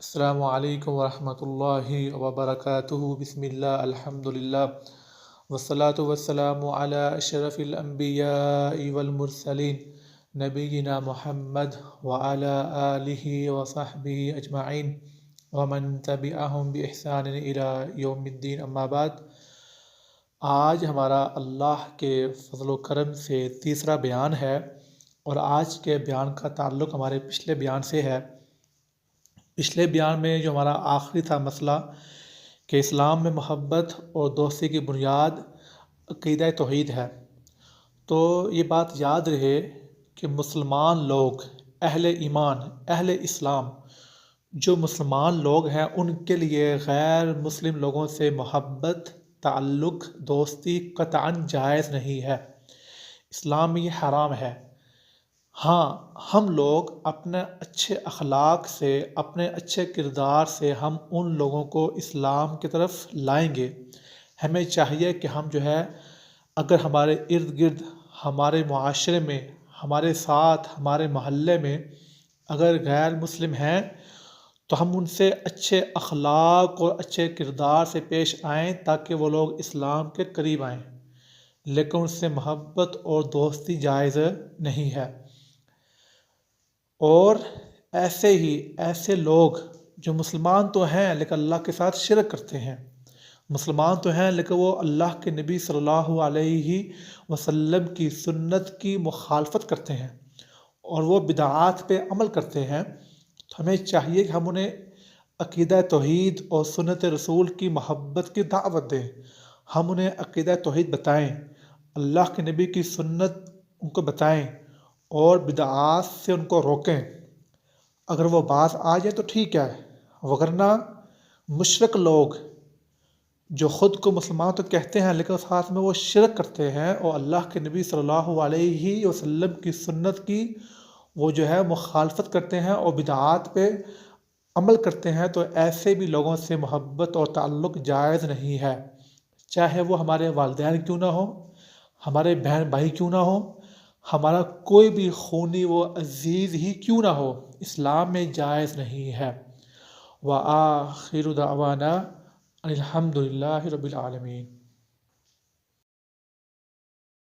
السلام علیکم ورحمۃ اللہ وبرکاتہ۔ بسم اللہ، الحمد للہ، والصلاة والسلام علی اشرف الانبیاء والمرسلین، نبینا محمد وعلی آلہ وصحبہ اجمعین ومن تبعہم بإحسان الی یوم الدین، اما بعد۔ آج ہمارا اللہ کے فضل و کرم سے تیسرا بیان ہے، اور آج کے بیان کا تعلق ہمارے پچھلے بیان سے ہے۔ پچھلے بیان میں جو ہمارا آخری تھا مسئلہ کہ اسلام میں محبت اور دوستی کی بنیاد عقیدہ توحید ہے، تو یہ بات یاد رہے کہ مسلمان لوگ، اہل ایمان، اہل اسلام، جو مسلمان لوگ ہیں ان کے لیے غیر مسلم لوگوں سے محبت، تعلق، دوستی قطعاً جائز نہیں ہے۔ اسلام میں یہ حرام ہے۔ ہاں، ہم لوگ اپنے اچھے اخلاق سے، اپنے اچھے کردار سے ہم ان لوگوں کو اسلام کی طرف لائیں گے۔ ہمیں چاہیے کہ ہم جو ہے، اگر ہمارے ارد گرد، ہمارے معاشرے میں، ہمارے ساتھ، ہمارے محلے میں اگر غیر مسلم ہیں تو ہم ان سے اچھے اخلاق اور اچھے کردار سے پیش آئیں تاکہ وہ لوگ اسلام کے قریب آئیں، لیکن ان سے محبت اور دوستی جائز نہیں ہے۔ اور ایسے ہی ایسے لوگ جو مسلمان تو ہیں لیکن اللہ کے ساتھ شرک کرتے ہیں، مسلمان تو ہیں لیکن وہ اللہ کے نبی صلی اللہ علیہ وسلم کی سنت کی مخالفت کرتے ہیں اور وہ بدعات پہ عمل کرتے ہیں، تو ہمیں چاہیے کہ ہم انہیں عقیدہ توحید اور سنت رسول کی محبت کی دعوت دیں۔ ہم انہیں عقیدہ توحید بتائیں، اللہ کے نبی کی سنت ان کو بتائیں اور بدعات سے ان کو روکیں۔ اگر وہ باز آ جائے تو ٹھیک ہے، وگرنہ مشرک لوگ جو خود کو مسلمان تو کہتے ہیں لیکن ساتھ میں وہ شرک کرتے ہیں اور اللہ کے نبی صلی اللہ علیہ وسلم کی سنت کی وہ جو ہے مخالفت کرتے ہیں اور بدعات پہ عمل کرتے ہیں، تو ایسے بھی لوگوں سے محبت اور تعلق جائز نہیں ہے، چاہے وہ ہمارے والدین کیوں نہ ہوں، ہمارے بہن بھائی کیوں نہ ہوں، ہمارا کوئی بھی خونی و عزیز ہی کیوں نہ ہو، اسلام میں جائز نہیں ہے۔ وآخر دعوانا الحمد للہ رب العالمین۔